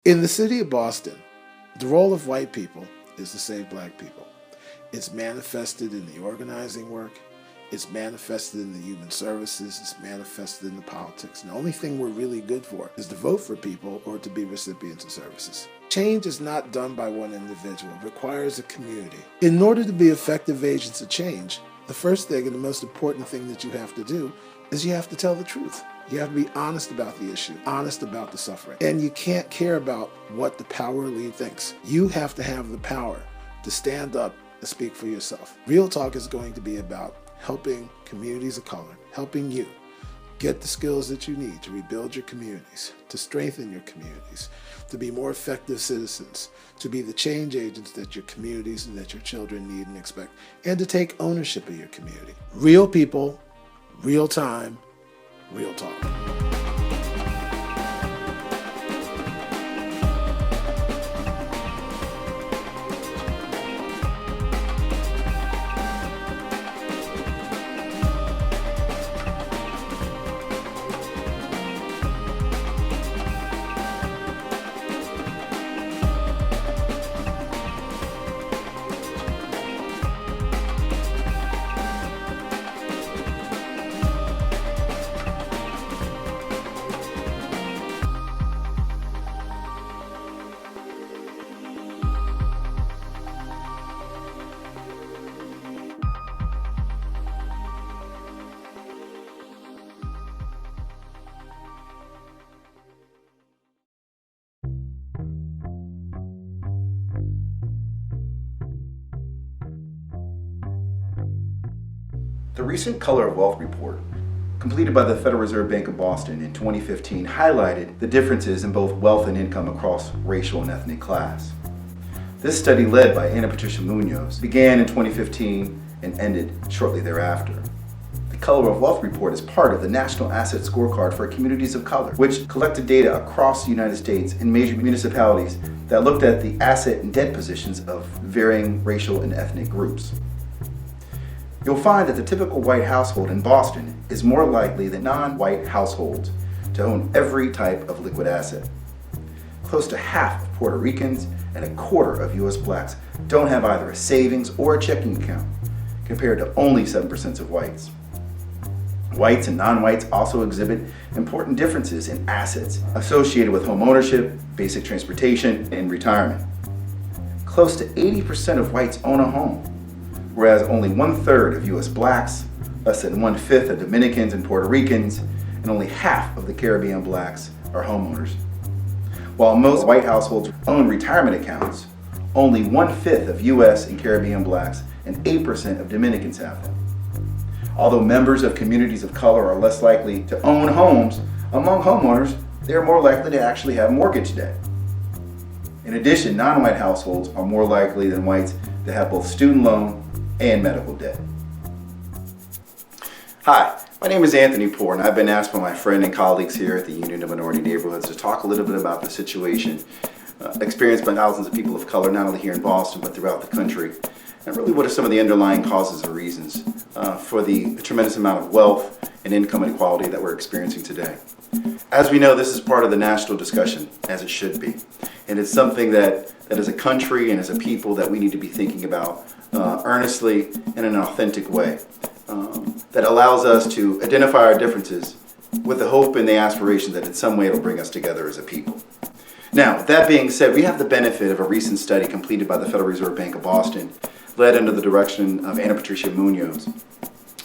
In the city of Boston, the role of white people is to save black people. It's manifested in the organizing work, it's manifested in the human services, it's manifested in the politics. And the only thing we're really good for is to vote for people or to be recipients of services. Change is not done by one individual, it requires a community. In order to be effective agents of change, the first thing and the most important thing that you have to do is you have to tell the truth. You have to be honest about the issue, honest about the suffering. And you can't care about what the power elite thinks. You have to have the power to stand up and speak for yourself. Real Talk is going to be about helping communities of color, helping you get the skills that you need to rebuild your communities, to strengthen your communities, to be more effective citizens, to be the change agents that your communities and that your children need and expect, and to take ownership of your community. Real people, real time, Real Talk. The recent Color of Wealth report, completed by the Federal Reserve Bank of Boston in 2015, highlighted the differences in both wealth and income across racial and ethnic class. This study, led by Ana Patricia Munoz, began in 2015 and ended shortly thereafter. The Color of Wealth report is part of the National Asset Scorecard for Communities of Color, which collected data across the United States in major municipalities that looked at the asset and debt positions of varying racial and ethnic groups. You'll find that the typical white household in Boston is more likely than non-white households to own every type of liquid asset. Close to half of Puerto Ricans and a quarter of U.S. blacks don't have either a savings or a checking account, compared to only 7% of whites. Whites and non-whites also exhibit important differences in assets associated with home ownership, basic transportation, and retirement. Close to 80% of whites own a home, whereas only 1/3 of U.S. blacks, less than 1/5 of Dominicans and Puerto Ricans, and only half of the Caribbean blacks are homeowners. While most white households own retirement accounts, only 1/5 of U.S. and Caribbean blacks and 8% of Dominicans have them. Although members of communities of color are less likely to own homes, among homeowners, they are more likely to actually have mortgage debt. In addition, non-white households are more likely than whites to have both student loan and medical debt. Hi, my name is Anthony Poore, and I've been asked by my friend and colleagues here at the Union of Minority Neighborhoods to talk a little bit about the situation experienced by thousands of people of color, not only here in Boston, but throughout the country. And really, what are some of the underlying causes or reasons for the tremendous amount of wealth and income inequality that we're experiencing today? As we know, this is part of the national discussion, as it should be. And it's something that as a country and as a people that we need to be thinking about earnestly and in an authentic way that allows us to identify our differences with the hope and the aspiration that in some way it'll bring us together as a people. Now, with that being said, we have the benefit of a recent study completed by the Federal Reserve Bank of Boston, led under the direction of Ana Patricia Munoz,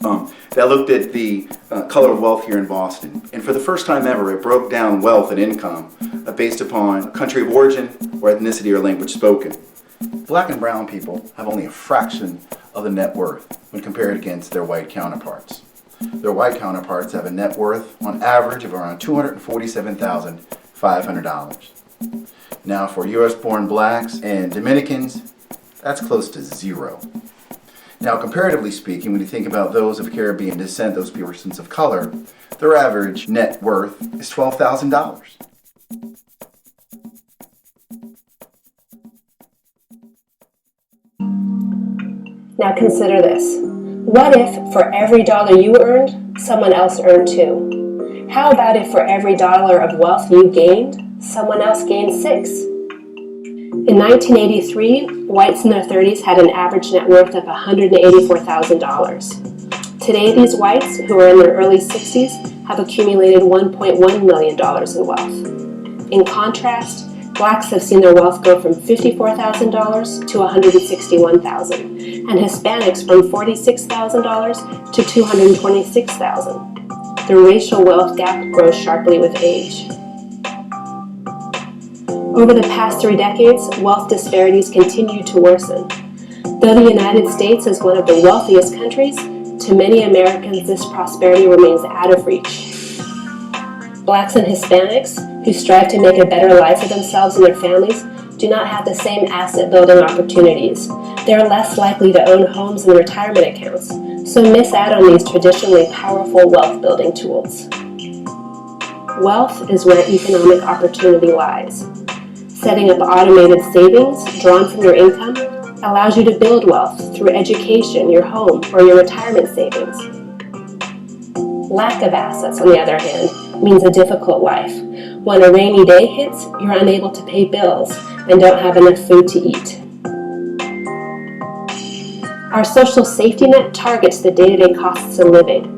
that looked at the color of wealth here in Boston. And for the first time ever, it broke down wealth and income based upon country of origin or ethnicity or language spoken. Black and brown people have only a fraction of the net worth when compared against their white counterparts. Their white counterparts have a net worth on average of around $247,500. Now for US-born blacks and Dominicans, that's close to zero. Now comparatively speaking, when you think about those of Caribbean descent, those persons of color, their average net worth is $12,000. Now consider this. What if for every dollar you earned, someone else earned too? How about if for every dollar of wealth you gained, someone else gains 6. In 1983, whites in their 30s had an average net worth of $184,000. Today, these whites, who are in their early 60s, have accumulated $1.1 million in wealth. In contrast, blacks have seen their wealth go from $54,000 to $161,000, and Hispanics from $46,000 to $226,000. The racial wealth gap grows sharply with age. Over the past 3 decades, wealth disparities continue to worsen. Though the United States is one of the wealthiest countries, to many Americans this prosperity remains out of reach. Blacks and Hispanics, who strive to make a better life for themselves and their families, do not have the same asset-building opportunities. They are less likely to own homes and retirement accounts, so miss out on these traditionally powerful wealth-building tools. Wealth is where economic opportunity lies. Setting up automated savings drawn from your income allows you to build wealth through education, your home, or your retirement savings. Lack of assets, on the other hand, means a difficult life. When a rainy day hits, you're unable to pay bills and don't have enough food to eat. Our social safety net targets the day-to-day costs of living,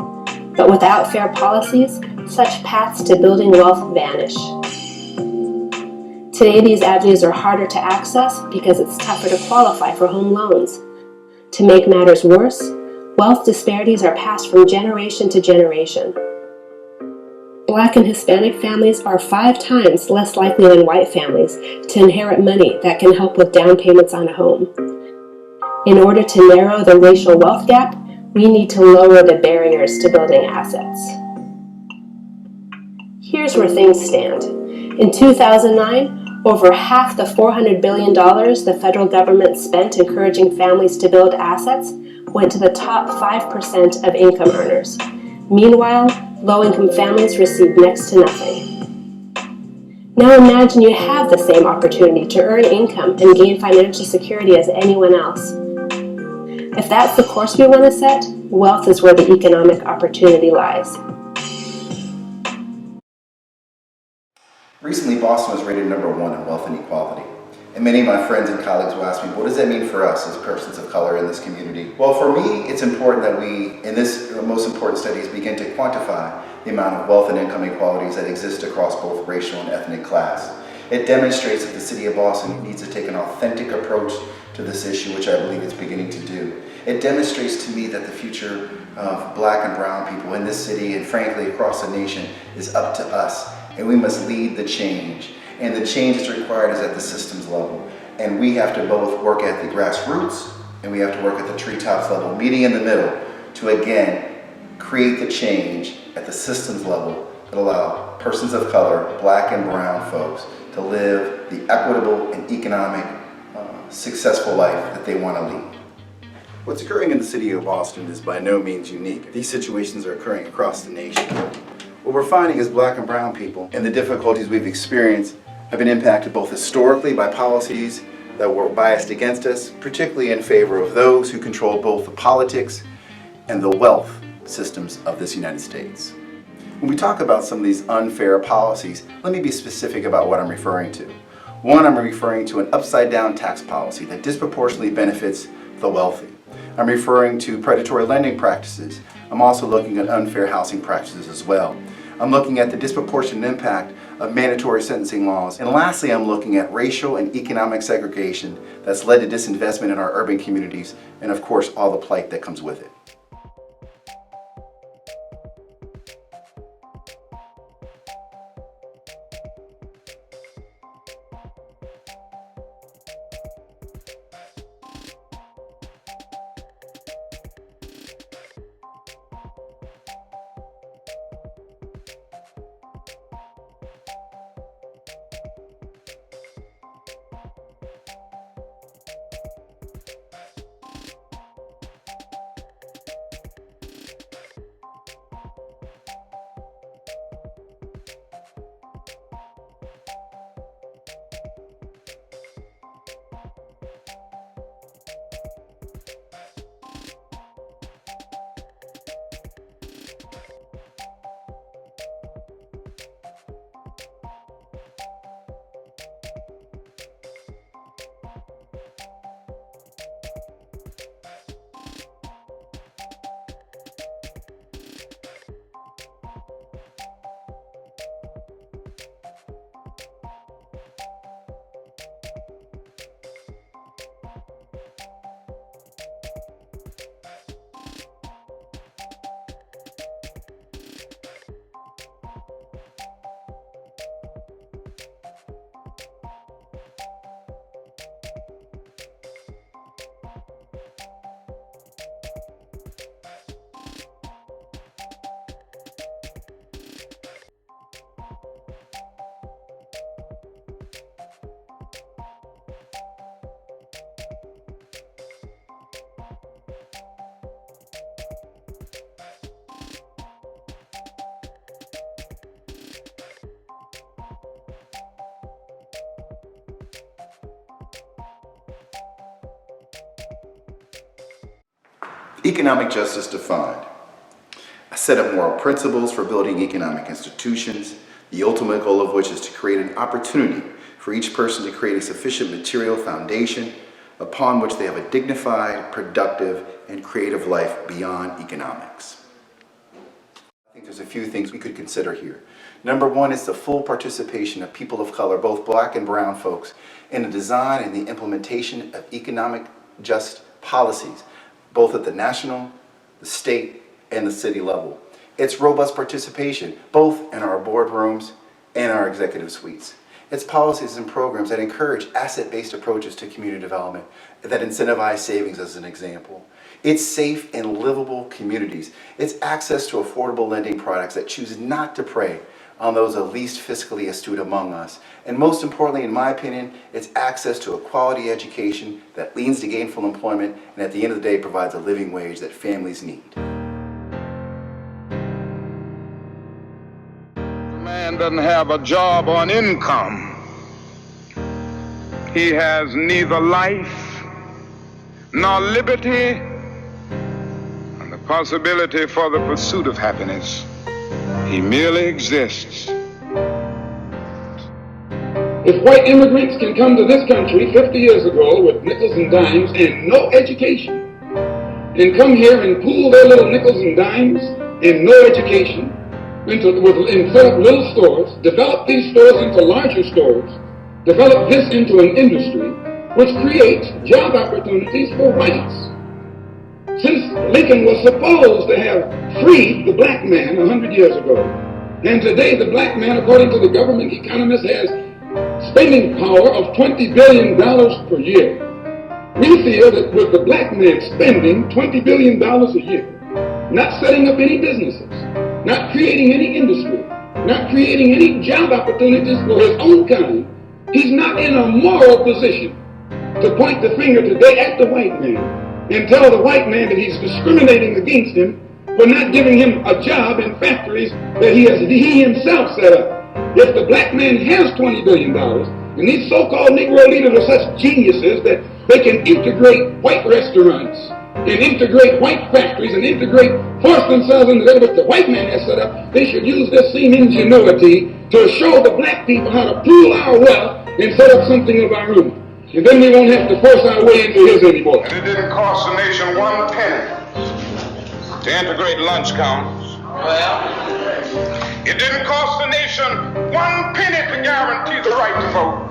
but without fair policies, such paths to building wealth vanish. Today, these avenues are harder to access because it's tougher to qualify for home loans. To make matters worse, wealth disparities are passed from generation to generation. Black and Hispanic families are 5 times less likely than white families to inherit money that can help with down payments on a home. In order to narrow the racial wealth gap, we need to lower the barriers to building assets. Here's where things stand. In 2009, over half the $400 billion the federal government spent encouraging families to build assets went to the top 5% of income earners. Meanwhile, low-income families received next to nothing. Now imagine you have the same opportunity to earn income and gain financial security as anyone else. If that's the course we want to set, wealth is where the economic opportunity lies. Recently, Boston was rated number 1 in wealth inequality. And many of my friends and colleagues will ask me, what does that mean for us as persons of color in this community? Well, for me, it's important that we, in this most important studies, begin to quantify the amount of wealth and income inequalities that exist across both racial and ethnic class. It demonstrates that the city of Boston needs to take an authentic approach to this issue, which I believe it's beginning to do. It demonstrates to me that the future of black and brown people in this city and frankly across the nation is up to us. And we must lead the change. And the change that's required is at the systems level. And we have to both work at the grassroots and we have to work at the treetops level, meeting in the middle to again create the change at the systems level that allow persons of color, black and brown folks, to live the equitable and economic successful life that they want to lead. What's occurring in the city of Boston is by no means unique. These situations are occurring across the nation. What we're finding is black and brown people and the difficulties we've experienced have been impacted both historically by policies that were biased against us, particularly in favor of those who control both the politics and the wealth systems of this United States. When we talk about some of these unfair policies, let me be specific about what I'm referring to. One, I'm referring to an upside-down tax policy that disproportionately benefits the wealthy. I'm referring to predatory lending practices. I'm also looking at unfair housing practices as well. I'm looking at the disproportionate impact of mandatory sentencing laws. And lastly, I'm looking at racial and economic segregation that's led to disinvestment in our urban communities and of course all the plight that comes with it. Economic justice defined: a set of moral principles for building economic institutions, the ultimate goal of which is to create an opportunity for each person to create a sufficient material foundation upon which they have a dignified, productive, and creative life beyond economics. I think there's a few things we could consider here. Number one is the full participation of people of color, both black and brown folks, in the design and the implementation of economic just policies, both at the national, the state, and the city level. It's robust participation, both in our boardrooms and our executive suites. It's policies and programs that encourage asset-based approaches to community development, that incentivize savings as an example. It's safe and livable communities. It's access to affordable lending products that choose not to prey on those of least fiscally astute among us. And most importantly, in my opinion, it's access to a quality education that leads to gainful employment and at the end of the day provides a living wage that families need. Man doesn't have a job or an income. He has neither life nor liberty and the possibility for the pursuit of happiness. He merely exists. If white immigrants can come to this country 50 years ago with nickels and dimes and no education, and come here and pool their little nickels and dimes and no education, and set up little stores, develop these stores into larger stores, develop this into an industry which creates job opportunities for whites. Since Lincoln was supposed to have freed the black man 100 years ago, and today the black man, according to the government economist, has spending power of $20 billion per year. We feel that with the black man spending $20 billion a year, not setting up any businesses, not creating any industry, not creating any job opportunities for his own kind, he's not in a moral position to point the finger today at the white man and tell the white man that he's discriminating against him for not giving him a job in factories that he himself set up. If the black man has $20 billion, and these so-called Negro leaders are such geniuses that they can integrate white restaurants and integrate white factories and force themselves into what the white man has set up, they should use this same ingenuity to show the black people how to pool our wealth and set up something of our own. And then we won't have to force our way into his anymore. And it didn't cost the nation one penny to integrate lunch counters. It didn't cost the nation one penny to guarantee the right to vote.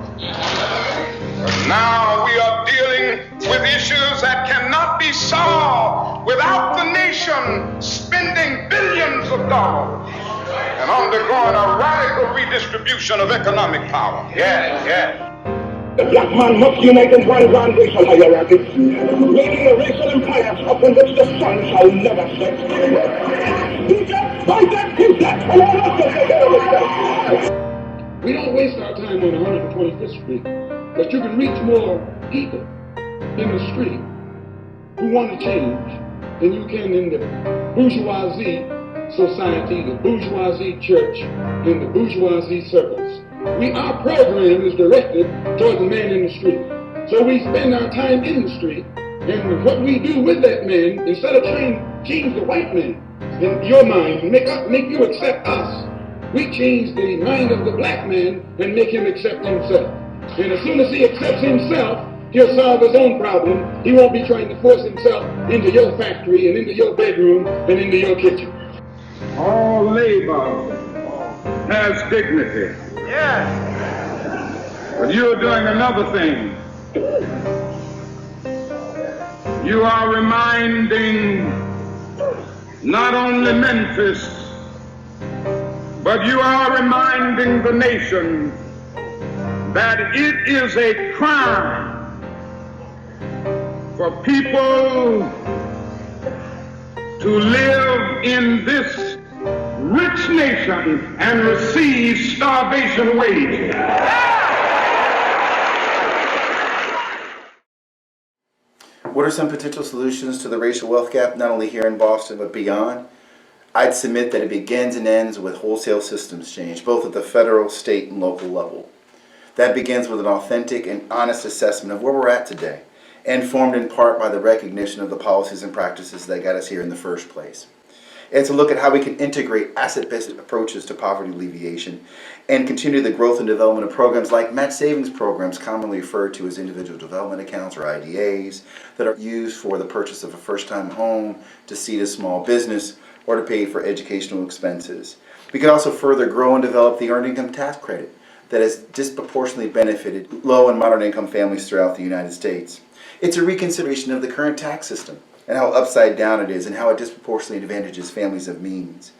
But now we are dealing with issues that cannot be solved without the nation spending billions of dollars and undergoing a radical redistribution of economic power. The black man must unite and rise on racial hierarchy, making a racial empire upon which the sun shall never set. We don't waste our time on 125th Street, but you can reach more people in the street who want to change than you can in the bourgeoisie society, the bourgeoisie church, and the bourgeoisie circles. Our program is directed toward the man in the street. So we spend our time in the street, and what we do with that man, instead of trying to change the white man in your mind, make you accept us, we change the mind of the black man and make him accept himself. And as soon as he accepts himself, he'll solve his own problem. He won't be trying to force himself into your factory and into your bedroom and into your kitchen. All labor has dignity. But you're doing another thing. You are reminding not only Memphis, but you are reminding the nation that it is a crime for people to live in this rich nation and receive starvation wages. What are some potential solutions to the racial wealth gap, not only here in Boston, but beyond? I'd submit that it begins and ends with wholesale systems change, both at the federal, state, and local level. That begins with an authentic and honest assessment of where we're at today and formed in part by the recognition of the policies and practices that got us here in the first place. And to look at how we can integrate asset-based approaches to poverty alleviation and continue the growth and development of programs like match savings programs, commonly referred to as individual development accounts or IDAs, that are used for the purchase of a first-time home, to seed a small business, or to pay for educational expenses. We can also further grow and develop the earned income tax credit that has disproportionately benefited low and moderate income families throughout the United States. It's a reconsideration of the current tax system and how upside down it is and how it disproportionately advantages families of means.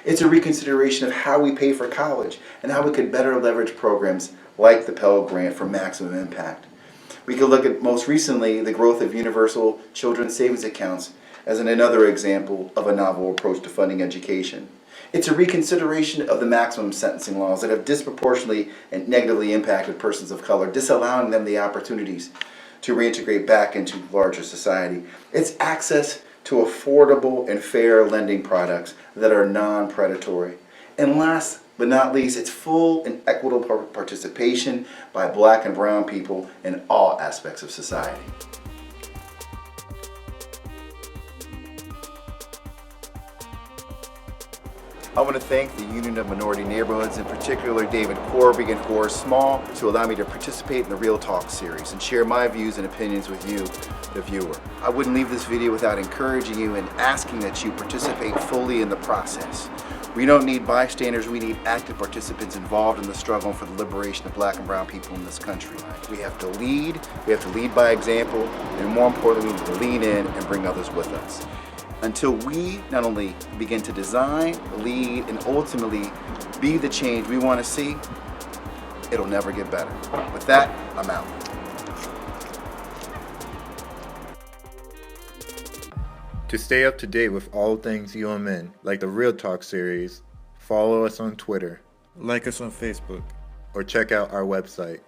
It's a reconsideration of how we pay for college and how we could better leverage programs like the Pell Grant for maximum impact. We could look at, most recently, the growth of universal children's savings accounts as another example of a novel approach to funding education. It's a reconsideration of the maximum sentencing laws that have disproportionately and negatively impacted persons of color, disallowing them the opportunities to reintegrate back into larger society. It's access to affordable and fair lending products that are non-predatory. And last but not least, it's full and equitable participation by Black and brown people in all aspects of society. I want to thank the Union of Minority Neighborhoods, in particular David Corbie and Horace Small, to allow me to participate in the Real Talk series and share my views and opinions with you, the viewer. I wouldn't leave this video without encouraging you and asking that you participate fully in the process. We don't need bystanders, we need active participants involved in the struggle for the liberation of Black and brown people in this country. We have to lead by example, and more importantly, we need to lean in and bring others with us. Until we not only begin to design, lead, and ultimately be the change we want to see, it'll never get better. With that, I'm out. To stay up to date with all things UMN, like the Real Talk series, follow us on Twitter, like us on Facebook, or check out our website,